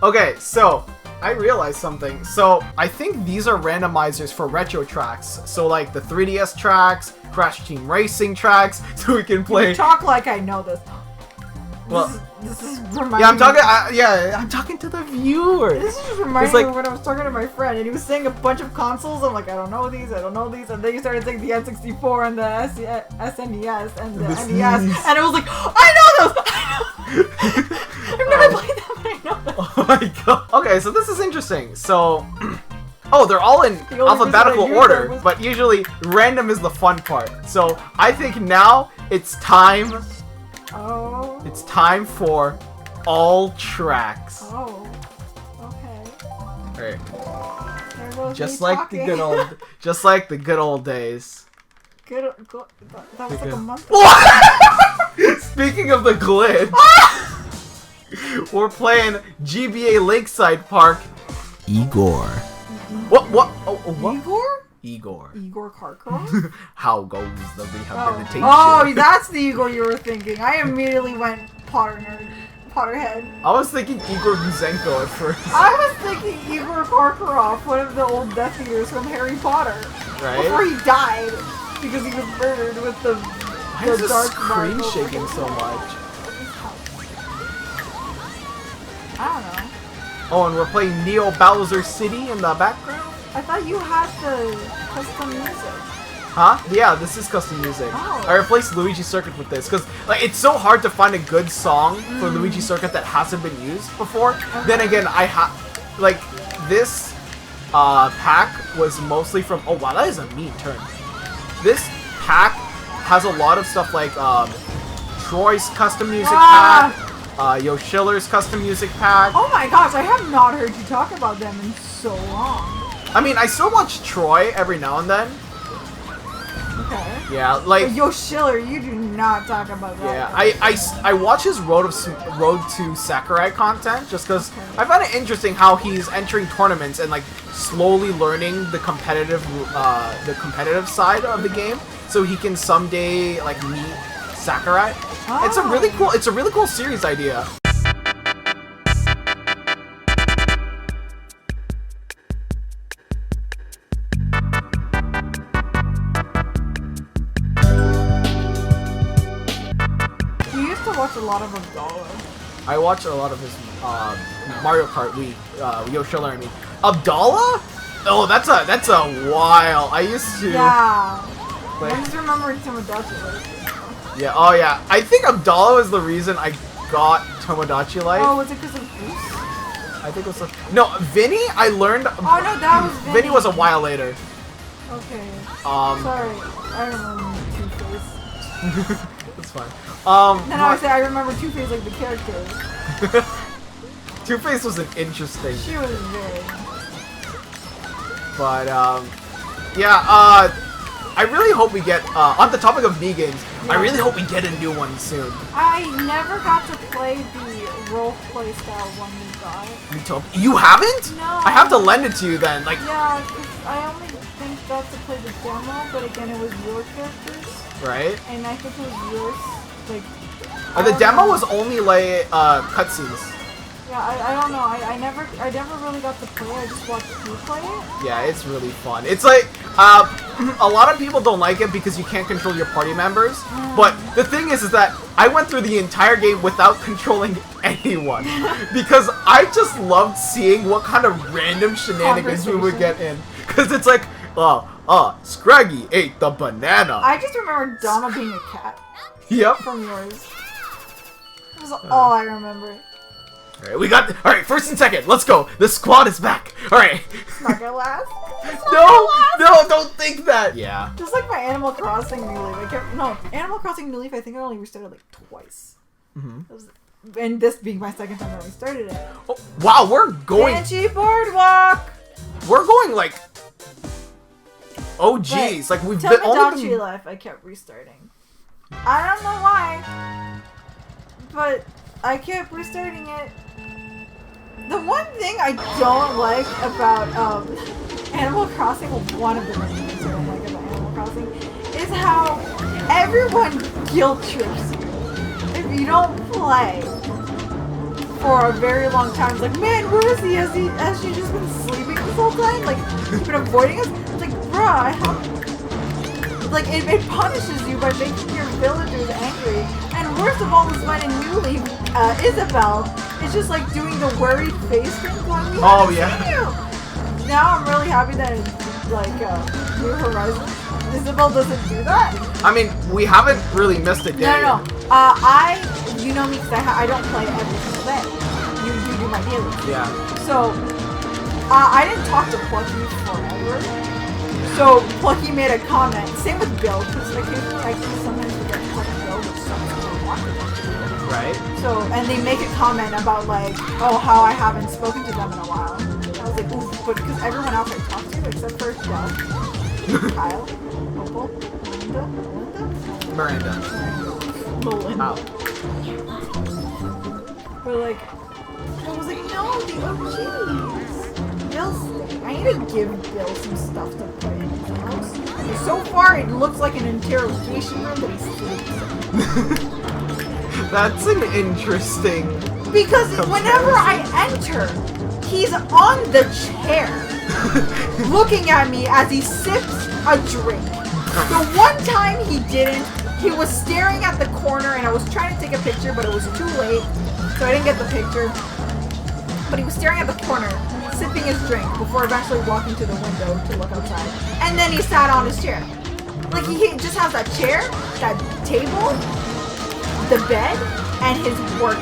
Okay, so I realized something. So I think these are randomizers for retro tracks. So like the 3DS tracks, Crash Team Racing tracks, so we can play. You talk like I know this. Well, this is reminding yeah, I'm talking. me. I'm talking to the viewers. This is just reminding me of when I was talking to my friend, and he was saying a bunch of consoles. I'm like, I don't know these, and then you started saying the N64 and the SNES and the NES, and it was like, I know those. I've never played them, but I know them. Oh my god. Okay, so this is interesting. So, oh, they're all in alphabetical order, but usually random is the fun part. So I think now it's time. Oh. It's time for all tracks. Oh. Okay. Alright. Just like the good old days. That was like a month ago. Speaking of the glitch, we're playing GBA Lakeside Park. Igor. What? Oh, what? Igor? Igor. Igor Karkaroff? How goes the rehabilitation? Oh, that's the Igor you were thinking. I immediately went Potterhead. I was thinking Igor Guzenko at first. I was thinking Igor Karkaroff, one of the old Death Eaters from Harry Potter. Right? Before he died, because he was murdered with the Why is the screen shaking so much? I don't know. Oh, and we're playing Neo Bowser City in the background? I thought you had the custom music. Huh? Yeah, this is custom music. Oh. I replaced Luigi Circuit with this because like it's so hard to find a good song for Luigi Circuit that hasn't been used before. Okay. Then again, like this pack was mostly from. Oh wow, that is a mean turn. This pack has a lot of stuff like Troy's custom music pack, Yo Schiller's custom music pack. Oh my gosh, I have not heard you talk about them in so long. I mean, I still watch Troy every now and then. Okay. Yeah, like but Yo Schiller, you do not talk about that. Yeah, I watch his Road to Sakurai content just because I find it interesting how he's entering tournaments and like slowly learning the competitive side of the game, so he can someday like meet Sakurai. Oh. It's a really cool series idea. Watch a lot of Abdallah. I watch a lot of his Mario Kart Wii, Yo Schiller, I mean. Abdallah? Oh, that's a while. I used to. Yeah. I just remember Tomodachi Life. Yeah. Oh yeah. I think Abdallah was the reason I got Tomodachi Life. Oh, was it because of Goose? I think it was. No, Vinny. I learned. Oh no, that was Vinny. Vinny was a while later. Okay. Sorry, I remember Two-Face. That's fine. I remember Two-Face like the character. Two-Face was an interesting. She was very. But yeah. I really hope we get on the topic of Mii games. Yeah. I really hope we get a new one soon. I never got to play the role play style one we got. You haven't? No. I have to lend it to you then. Like. Yeah, I only think got to play the demo, but again, it was your characters. Right. And I think it was yours. Like, the demo was only like cutscenes. Yeah, I don't know. I never really got to play. I just watched you play it. Yeah, it's really fun. It's like a lot of people don't like it because you can't control your party members. But the thing is that I went through the entire game without controlling anyone because I just loved seeing what kind of random shenanigans we would get in. Because it's like, Scraggy ate the banana. I just remember Donna being a cat. Yep. From yours. That was all I remember. Alright, we got... Alright, first and second, let's go. The squad is back. Alright. It's not gonna last. No, don't think that. Yeah. Just like my Animal Crossing New Leaf. Animal Crossing New Leaf, I think I only restarted like twice. And this being my second time I restarted it. Oh, wow, we're going... Banshee Boardwalk! We're going like... Oh, geez. Like, we've been... Tomodachi Life, I kept restarting. I don't know why, but I kept restarting it. The one thing I don't like about Animal Crossing, well, one of the main things I don't like about Animal Crossing, is how everyone guilt trips you if you don't play for a very long time. It's like, man, where is he? Has she just been sleeping this whole time? Like, he's been avoiding us? It's like, bruh, I have... Like, it punishes you by making your villagers angry. And worst of all was when in New Leaf, Isabel is just like doing the worried face thing going, we haven't seen you. Now I'm really happy that it's like New Horizons. Isabel doesn't do that. I mean, we haven't really missed a day. No. You know me because I don't play every single day. You do my dailies. Yeah. So, I didn't talk to Plucky forever. So, Plucky made a comment. Same with Bill, because occasionally I can sometimes forget to talk to Bill, which sucks for one. Right. So, and they make a comment about like, oh, how I haven't spoken to them in a while. I was like, oof, but because everyone else I talked to, except for Doug, Kyle, Opal, Miranda. Melinda. But like, I was like, no, the OGs. Bill's thing. I need to give Bill some stuff to put in his house. And so far, it looks like an interrogation room that he sleeps in. That's an interesting... Because whenever I enter, he's on the chair, looking at me as he sips a drink. The one time he didn't, he was staring at the corner and I was trying to take a picture, but it was too late, so I didn't get the picture. But he was staring at the corner, sipping his drink, before eventually walking to the window to look outside. And then he sat on his chair. Like, he just has that chair, that table, the bed, and his work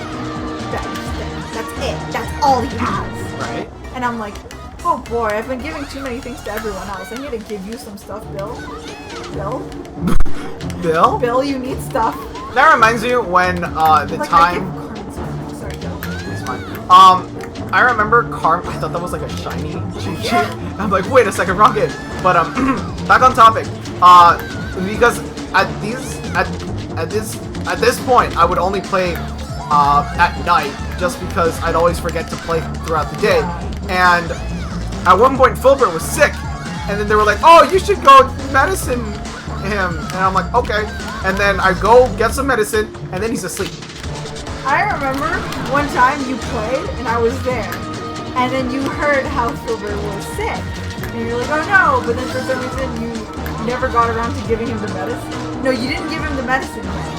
bench thing. That's it. That's all he has. Right. And I'm like, oh boy, I've been giving too many things to everyone else. I need to give you some stuff, Bill. Bill? Bill, you need stuff. That reminds me when the like, time... Sorry, Bill. It's fine. I remember I thought that was like a shiny cheat sheet. Yeah. I'm like, wait a second, wrong kid. But back on topic. Because at this point, I would only play at night just because I'd always forget to play throughout the day. And at one point, Filbert was sick, and then they were like, "Oh, you should go medicine him." And I'm like, "Okay." And then I go get some medicine, and then he's asleep. I remember one time you played and I was there, and then you heard how Filbert was sick, and you're like, "Oh no!" But then for some reason you never got around to giving him the medicine. No, you didn't give him the medicine yet.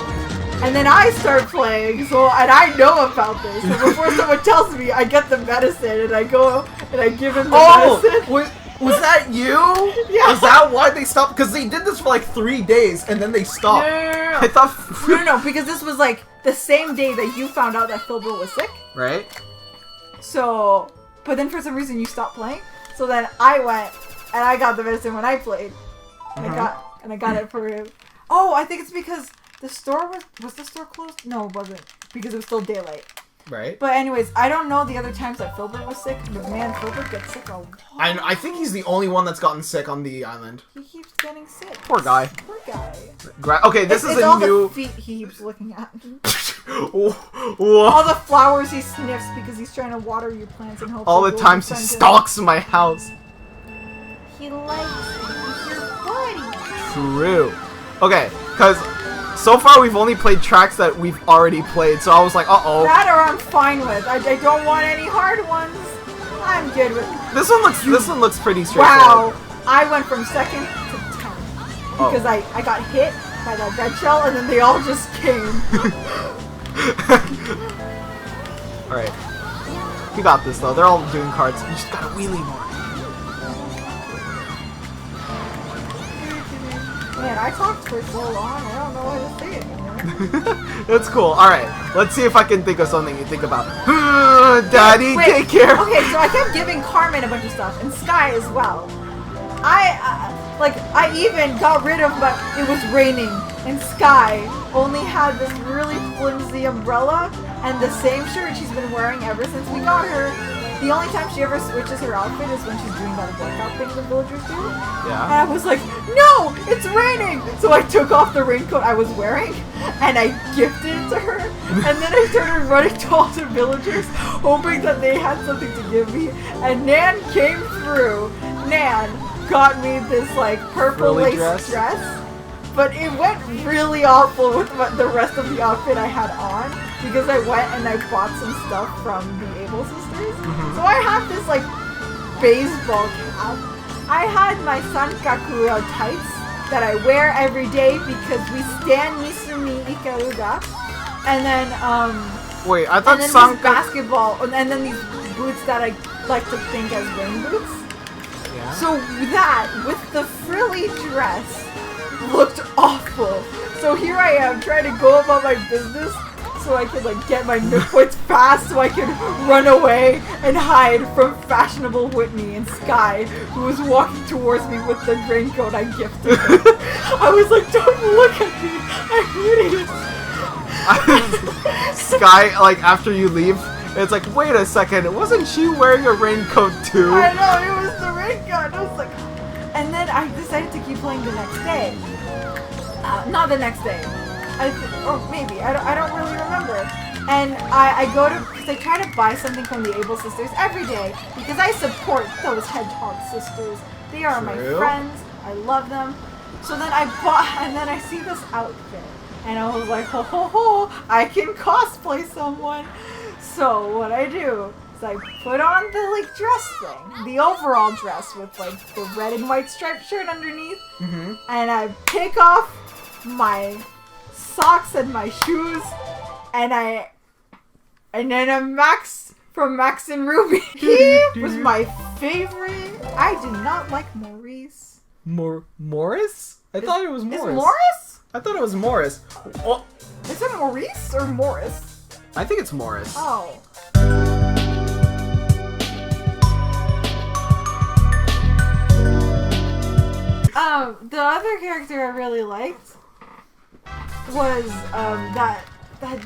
And then I start playing, and I know about this. So before someone tells me, I get the medicine, and I go and I give him the medicine. Was that you? Yeah. Was that why they stopped? Because they did this for like 3 days, and then they stopped. No. I thought... No, because this was like the same day that you found out that Filbert was sick. Right. So, but then for some reason you stopped playing. So then I went, and I got the medicine when I played. And I got it for him. Oh, I think it's because the store was the store closed? No, it wasn't. Because it was still daylight. Right. But anyways, I don't know the other times that Filbert was sick, but man, Filbert gets sick a lot. I think he's the only one that's gotten sick on the island. He keeps getting sick. Poor guy. Poor guy. Okay, this is it's a all new... the feet he keeps looking at. Whoa. All the flowers he sniffs because he's trying to water your plants and hope. All the times he stalks my house. He likes you. He's your buddy. True. Okay, because so far we've only played tracks that we've already played, so I was like, uh-oh. That or I'm fine with. I don't want any hard ones. I'm good with it. This one looks pretty straightforward. Wow. I went from 2nd to 10th because I got hit by that red shell and then they all just came. Alright. You got this though. They're all doing cards. You just gotta wheelie more. Man, I talked for so long, I don't know what to say anymore. That's cool. Alright, let's see if I can think of something you think about. Daddy, Wait, take care. Okay, so I kept giving Carmen a bunch of stuff, and Sky as well. I even got rid of, but it was raining, and Sky only had this really flimsy umbrella and the same shirt she's been wearing ever since we got her. The only time she ever switches her outfit is when she's doing that workout thing the villagers do. Yeah. And I was like, no, it's raining! So I took off the raincoat I was wearing, and I gifted it to her. And then I started running to all the villagers, hoping that they had something to give me. And Nan came through. Nan got me this, like, purple lace dress. But it went really awful with the rest of the outfit I had on. because I went and I bought some stuff from the Able Sisters. So I have this like baseball cap. I had my Sankakura tights that I wear every day because we stand Misumi Ikaruga. And then wait, I thought these basketball and then these boots that I like to think as rain boots. Yeah. So that with the frilly dress looked awful. So here I am trying to go about my business so I could like get my midpoints fast so I could run away and hide from fashionable Whitney and Sky, who was walking towards me with the raincoat I gifted her. I was like, don't look at me, I'm idiot. Sky, like after you leave, it's like, wait a second, wasn't she wearing a raincoat too? I know, it was the raincoat. I was like, and then I decided to keep playing the next day. Not the next day. Or maybe. I don't really remember. And I go to, because I try to buy something from the Able Sisters every day, because I support those Hedgehog sisters. They are my friends. I love them. So then I bought, and then I see this outfit. And I was like, ho ho ho, I can cosplay someone. So what I do is I put on the like dress thing, the overall dress with like the red and white striped shirt underneath, and I take off my socks and my shoes, and then a Max from Max and Ruby. He was my favorite. I did not like Maurice. Morris? I thought it was Morris. Is Morris? I thought it was Morris. Oh. Is it Maurice or Morris? I think it's Morris. Oh. The other character I really liked was that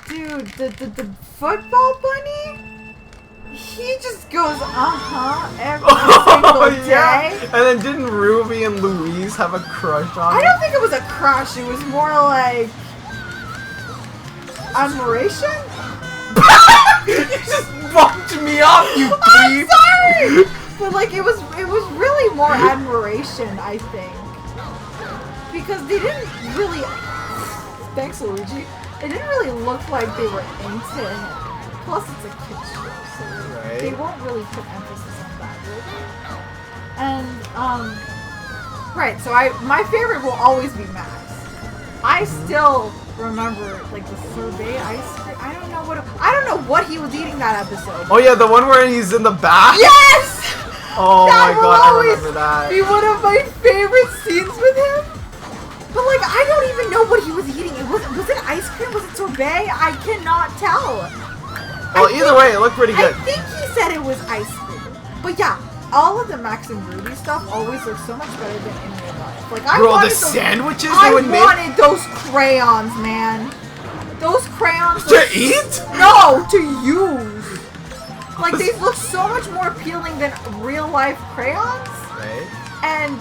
dude, the football bunny. He just goes every single day. And then didn't Ruby and Louise have a crush on him? I don't think it was a crush. It was more like admiration. You just bumped me off, you I'm thief! sorry! But like it was really more admiration, I think. Because they didn't really thanks Luigi. It didn't really look like they were into him. Plus it's a kid's show, so they won't really put emphasis on that, really. And right, so my favorite will always be Max. I still remember like the sorbet ice cream. I don't know what he was eating that episode. Oh yeah, the one where he's in the bath? Yes! Oh that my god, I remember that. Be one of my favorite scenes with him. But like I don't even know what he was eating. Was it ice cream? Was it sorbet? I cannot tell. Well, either way, it looked pretty good. I think he said it was ice cream. But yeah, all of the Max and Ruby stuff always looks so much better than in real life. Like I wanted the sandwiches I they would make. I wanted those crayons, man. Those crayons to eat? No, to use. Like these look so much more appealing than real life crayons. Right. And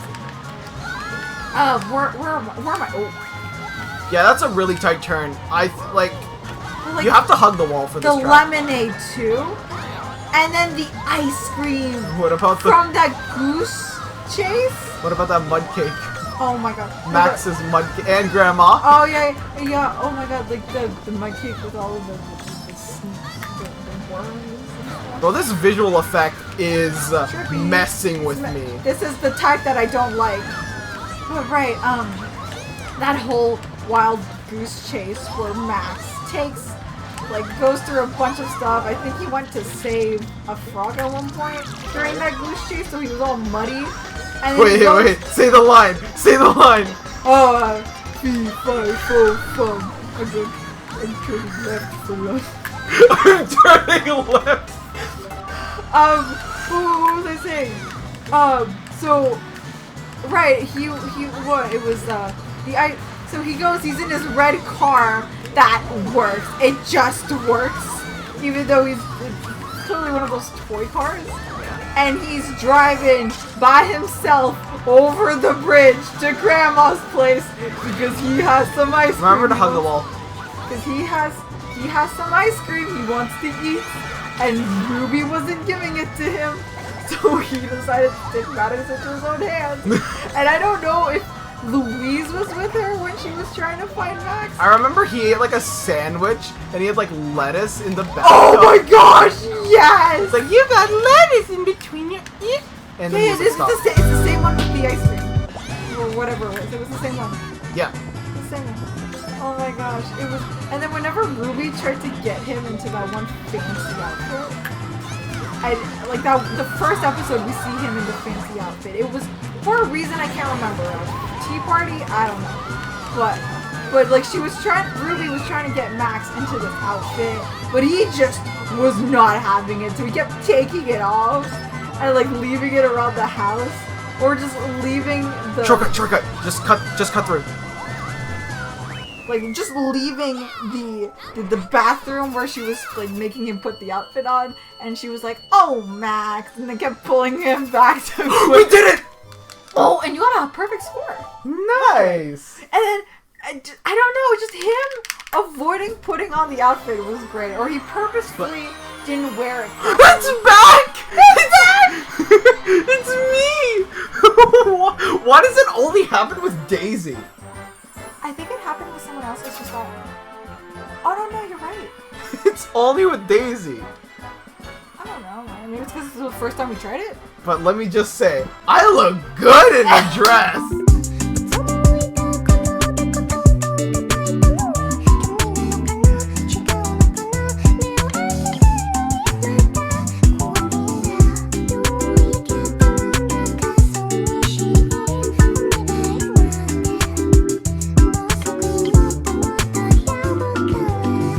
where am I? Oh. Yeah, that's a really tight turn. Like you have to hug the wall for this the track. lemonade too, and then the ice cream. What about from that goose chase? What about that mud cake? Oh my god. Max's mud cake and Grandma. Oh yeah. Oh my god, like the mud cake with all of the worms. Well, this visual effect is messing with me. This is the type that I don't like. But right, that whole wild goose chase where Max goes through a bunch of stuff. I think he went to save a frog at one point during that goose chase, so he was all muddy. And wait, say the line. Say the line. Oh, fun. I'm turning left for left. I'm turning left. What was I saying? So, right, so he goes, he's in his red car, that works, it just works, even though it's totally one of those toy cars, and he's driving by himself over the bridge to Grandma's place, because he has some ice cream. Remember to hug the wall. Because he has some ice cream he wants to eat, and Ruby wasn't giving it to him, so he decided to take matters into his own hands. And I don't know if Louise was with her when she was trying to find Max. I remember he ate like a sandwich and he had like lettuce in the bathtub. Oh my gosh, yes! It's like, you got lettuce in between your ears. And then Yeah, it's the same one with the ice cream. Or whatever it was. It was the same one. Yeah. The same one. Oh my gosh. It was, and then whenever Ruby tried to get him into that one fancy outfit, like the first episode we see him in the fancy outfit. It was for a reason I can't remember. Tea party? I don't know. But like Ruby was trying to get Max into this outfit, but he just was not having it. So he kept taking it off and like leaving it around the house, or just leaving the Shortcut. Just cut through. Like just leaving the bathroom where she was like making him put the outfit on, and she was like, "Oh, Max," and then kept pulling him back to. We did it! Oh, and you got a perfect score. Nice. And then I don't know, just him avoiding putting on the outfit was great, or he purposefully didn't wear it. It's back! It's back! It's me! Why does it only happen with Daisy? I think it happened with someone else. It's just that. Oh no, you're right. It's only with Daisy. I don't know, man. Maybe it's because this was the first time we tried it. But let me just say, I look good in the dress.